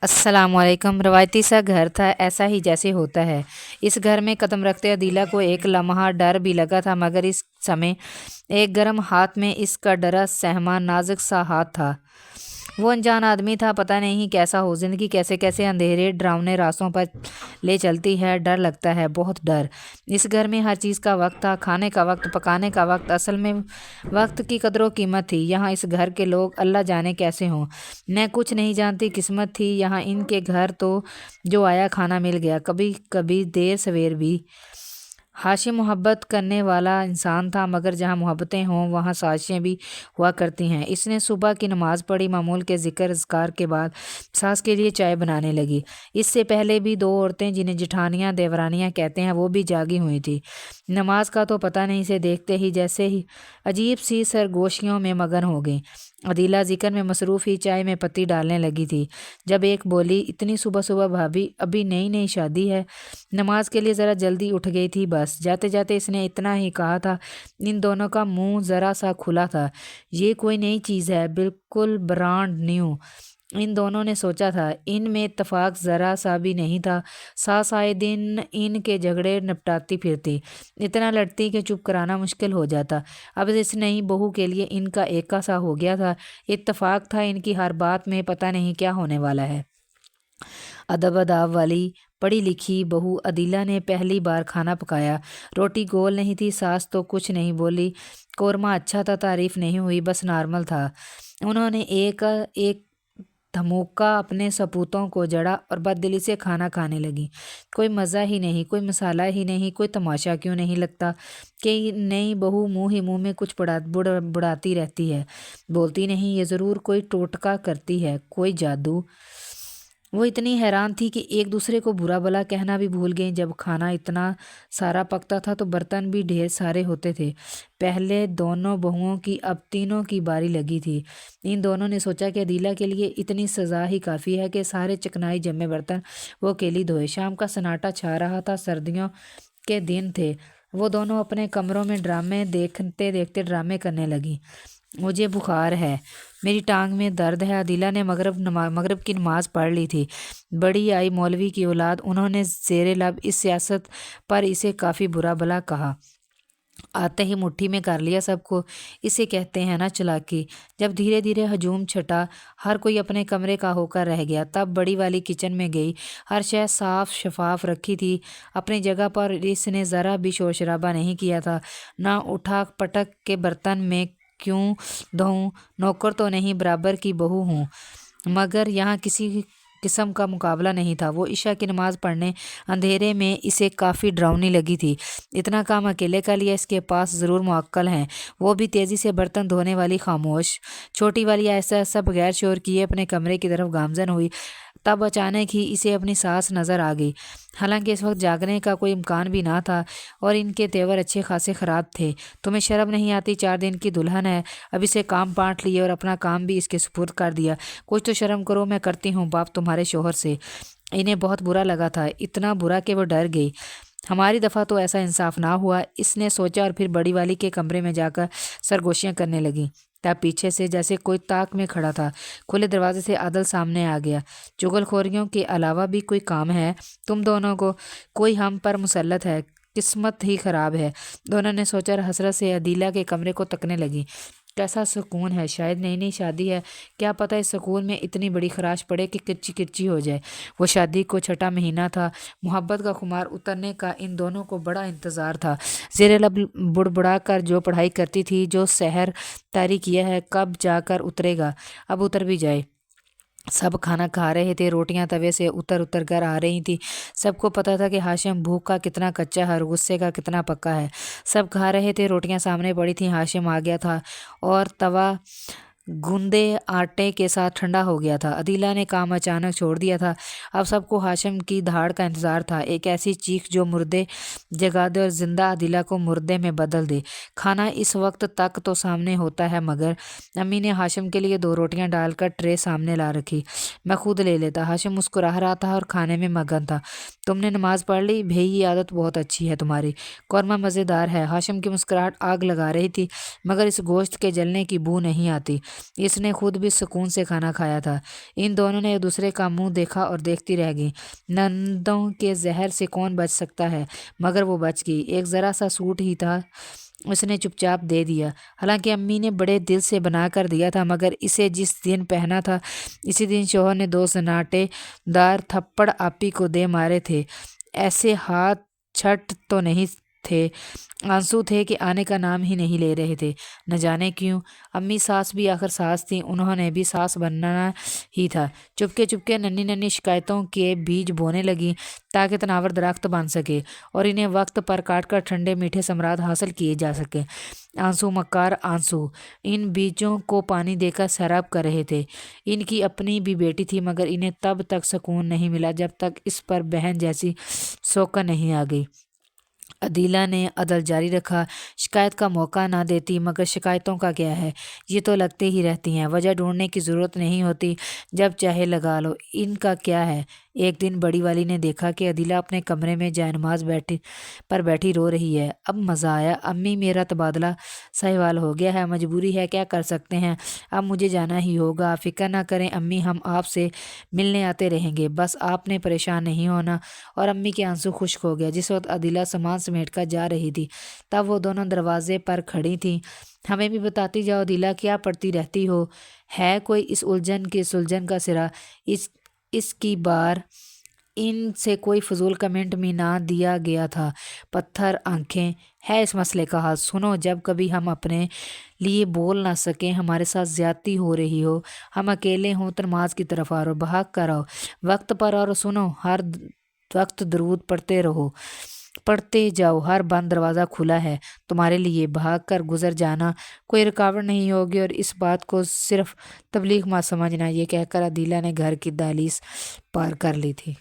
अस्सलाम वालेकुम। रवायती सा घर था, ऐसा ही जैसे होता है। इस घर में कदम रखते अदीला को एक लम्हा डर भी लगा था, मगर इस समय एक गर्म हाथ में इसका डरा सहमा नाजुक सा हाथ था। वो अनजान आदमी था, पता नहीं कैसा हो। जिंदगी कैसे कैसे अंधेरे डरावने रास्तों पर ले चलती है। डर लगता है, बहुत डर। इस घर में हर चीज़ का वक्त था, खाने का वक्त, पकाने का वक्त। असल में वक्त की कदरों कीमत थी। यहाँ इस घर के लोग अल्लाह जाने कैसे हों। मैं कुछ नहीं जानती, किस्मत थी यहाँ इनके घर तो जो आया खाना मिल गया, कभी कभी देर सवेर भी। हाशिम मोहब्बत करने वाला इंसान था, मगर जहाँ मोहब्बतें हों वहाँ साजिशें भी हुआ करती हैं। इसने सुबह की नमाज़ पढ़ी, मामूल के ज़िक्र अज़कार के बाद सास के लिए चाय बनाने लगी। इससे पहले भी दो औरतें, जिन्हें जिठानियाँ देवरानियाँ कहते हैं, वो भी जागी हुई थी। नमाज का तो पता नहीं, से देखते ही जैसे ही अजीब सी सरगोशियों में मगन हो गई। अदीला जिक्र में मसरूफ़ ही चाय में पत्ती डालने लगी थी, जब एक बोली, इतनी सुबह सुबह भाभी, अभी नई नई शादी है। नमाज के लिए ज़रा जल्दी उठ गई थी बस। जाते जाते इसने इतना ही कहा था। इन दोनों का मुंह ज़रा सा खुला था। ये कोई नई चीज़ है, बिल्कुल ब्रांड न्यू। इन दोनों ने सोचा था। इनमें इत्तेफाक ज़रा सा भी नहीं था। सास आए दिन इनके झगड़े निपटाती फिरती, इतना लड़ती कि चुप कराना मुश्किल हो जाता। अब इस नई बहू के लिए इनका एका सा हो गया था। इत्तेफाक था इनकी हर बात में, पता नहीं क्या होने वाला है। अदब अदाब वाली पढ़ी लिखी बहू अदीला ने पहली बार खाना पकाया। रोटी गोल नहीं थी, सास तो कुछ नहीं बोली। कौरमा अच्छा था, तारीफ नहीं हुई, बस नॉर्मल था। उन्होंने एक एक धमोका अपने सपूतों को जड़ा और बददिली से खाना खाने लगी। कोई मज़ा ही नहीं, कोई मसाला ही नहीं, कोई तमाशा क्यों नहीं लगता कि नई बहू मुंह ही मुंह में कुछ बुड़ाती रहती है, बोलती नहीं। ये ज़रूर कोई टोटका करती है, कोई जादू। वो इतनी हैरान थी कि एक दूसरे को बुरा भला कहना भी भूल गई। जब खाना इतना सारा पकता था तो बर्तन भी ढेर सारे होते थे। पहले दोनों बहुओं की, अब तीनों की बारी लगी थी। इन दोनों ने सोचा कि अदीला के लिए इतनी सज़ा ही काफ़ी है कि सारे चिकनाई जमे बर्तन वो अकेली धोए। शाम का सन्नाटा छा रहा था, सर्दियों के दिन थे। वो दोनों अपने कमरों में ड्रामे देखते देखते ड्रामे करने लगी। मुझे बुखार है, मेरी टांग में दर्द है। अदीला ने मगरिब की नमाज पढ़ ली थी। बड़ी आई मौलवी की औलाद। उन्होंने ज़ेरे लब इस सियासत पर इसे काफ़ी बुरा भला कहा। आते ही मुट्ठी में कर लिया सबको। इसे कहते हैं ना चालाकी। जब धीरे धीरे हजूम छटा, हर कोई अपने कमरे का होकर रह गया। तब बड़ी वाली किचन में गई। हर शय साफ शफाफ रखी थी अपनी जगह पर। इसने ज़रा भी शोर शराबा नहीं किया था, ना उठा पटक के बर्तन में क्यों धोऊं। नौकर तो नहीं, बराबर की बहू हूँ, मगर यहाँ किसी किस्म का मुकाबला नहीं था। वो इशा की नमाज़ पढ़ने अंधेरे में इसे काफ़ी डरावनी लगी थी। इतना काम अकेले का लिया, इसके पास ज़रूर मुअक्कल हैं। वो भी तेज़ी से बर्तन धोने वाली खामोश। छोटी वाली ऐसा ऐसा बगैर शोर किए अपने कमरे की तरफ गामजन हुई। तब अचानक ही इसे अपनी सास नज़र आ गई। हालांकि इस वक्त जागने का कोई इम्कान भी ना था और इनके तेवर अच्छे खासे ख़राब थे। तुम्हें शर्म नहीं आती? 4 दिन की दुल्हन है, अब इसे काम बांट लिए और अपना काम भी इसके सुपुर्द कर दिया। कुछ तो शर्म करो। मैं करती हूँ बाप तुम्हारे शोहर से। इन्हें बहुत बुरा लगा था, इतना बुरा कि वो डर गई। हमारी दफ़ा तो ऐसा इंसाफ ना हुआ, इसने सोचा, और फिर बड़ी वाली के कमरे में जाकर सरगोशियाँ करने लगी। तब पीछे से जैसे कोई ताक में खड़ा था, खुले दरवाजे से आदल सामने आ गया। चुगलखोरियों के अलावा भी कोई काम है तुम दोनों को? कोई हम पर मुसल्लत है? किस्मत ही ख़राब है। दोनों ने सोचा और हसरत से अदीला के कमरे को तकने लगी। कैसा सुकून है, शायद नई नई शादी है, क्या पता इस सुकून में इतनी बड़ी खराश पड़े कि किच्ची किच्ची हो जाए। वो शादी को छठा महीना था। मोहब्बत का खुमार उतरने का इन दोनों को बड़ा इंतज़ार था। ज़ेरे लब बुड़बुड़ा कर जो पढ़ाई करती थी, जो सहर तारी किया है, कब जाकर उतरेगा। अब उतर भी जाए। सब खाना खा रहे थे, रोटियां तवे से उतर उतर कर आ रही थी। सबको पता था कि हाशिम भूख का कितना कच्चा है और गुस्से का कितना पक्का है। सब खा रहे थे, रोटियां सामने पड़ी थी। हाशिम आ गया था और तवा गूंदे आटे के साथ ठंडा हो गया था। अदीला ने काम अचानक छोड़ दिया था। अब सबको हाशिम की धाड़ का इंतज़ार था, एक ऐसी चीख जो मुर्दे जगा दे और जिंदा अदीला को मुर्दे में बदल दे। खाना इस वक्त तक तो सामने होता है, मगर अम्मी ने हाशिम के लिए 2 रोटियां डालकर ट्रे सामने ला रखी। मैं खुद ले लेता। हाशिम मुस्कुरा रहा था और खाने में मगन था। तुमने नमाज पढ़ ली? भाई ये आदत बहुत अच्छी है तुम्हारी। कौरमा मज़ेदार है। हाशिम की मुस्कुराहट आग लगा रही थी, मगर इस गोश्त के जलने की बू नहीं आती। اس نے خود بھی سکون سے کھانا کھایا تھا۔ ان دونوں نے ایک دوسرے کا منہ دیکھا اور دیکھتی رہ گئیں۔ نندوں کے زہر سے کون بچ سکتا ہے، مگر وہ بچ گئی۔ ایک ذرا سا سوٹ ہی تھا، اس نے چپ چاپ دے دیا، حالانکہ امی نے بڑے دل سے بنا کر دیا تھا، مگر اسے جس دن پہنا تھا اسی دن شوہر نے 2 سناٹے دار تھپڑ آپی کو دے مارے تھے۔ ایسے ہاتھ چھٹ تو نہیں تھے، آنسو تھے کہ آنے کا نام ہی نہیں لے رہے تھے۔ نہ جانے کیوں، امی ساس بھی آخر ساس تھیں، انہوں نے بھی ساس بننا ہی تھا۔ چپکے چپکے ننھی ننھی شکایتوں کے بیج بونے لگیں تاکہ تناور درخت بن سکے اور انہیں وقت پر کاٹ کر ٹھنڈے میٹھے ثمرات حاصل کیے جا سکیں۔ آنسو مکار آنسو ان بیجوں کو پانی دے کر سیراب کر رہے تھے۔ ان کی اپنی بھی بیٹی تھی، مگر انہیں تب تک سکون نہیں ملا جب تک اس پر بہن جیسی سوکن نہیں آ گئی۔ عدیلہ نے عدل جاری رکھا، شکایت کا موقع نہ دیتی، مگر شکایتوں کا کیا ہے، یہ تو لگتے ہی رہتی ہیں، وجہ ڈھونڈنے کی ضرورت نہیں ہوتی، جب چاہے لگا لو، ان کا کیا ہے۔ ایک دن بڑی والی نے دیکھا کہ عدیلہ اپنے کمرے میں جائے نماز پر بیٹھی رو رہی ہے۔ اب مزہ آیا، امی میرا تبادلہ ساہیوال ہو گیا ہے، مجبوری ہے، کیا کر سکتے ہیں، اب مجھے جانا ہی ہوگا۔ آپ فکر نہ کریں امی، ہم آپ سے ملنے آتے رہیں گے، بس آپ نے پریشان نہیں ہونا۔ اور امی کے آنسو خشک ہو گیا۔ جس وقت عدیلہ سامان سمیٹ کر جا رہی تھی تب وہ دونوں دروازے پر کھڑی تھیں۔ ہمیں بھی بتاتی جاؤ عدیلہ، کیا پڑھتی رہتی ہو، ہے کوئی اس الجھن کی سلجھن کا سرا؟ اس کی بار ان سے کوئی فضول کمنٹ بھی نہ دیا گیا تھا۔ پتھر آنکھیں ہے اس مسئلے کا حل۔ سنو، جب کبھی ہم اپنے لیے بول نہ سکیں، ہمارے ساتھ زیادتی ہو رہی ہو، ہم اکیلے ہوں تو نماز کی طرف آؤ، بھاگ کر آؤ وقت پر، اور سنو، ہر وقت درود پڑھتے جاؤ، ہر بند دروازہ کھلا ہے تمہارے لیے، بھاگ کر گزر جانا، کوئی رکاوٹ نہیں ہوگی، اور اس بات کو صرف تبلیغ مت سمجھنا۔ یہ کہہ کر عدیلہ نے گھر کی دہلیز پار کر لی تھی۔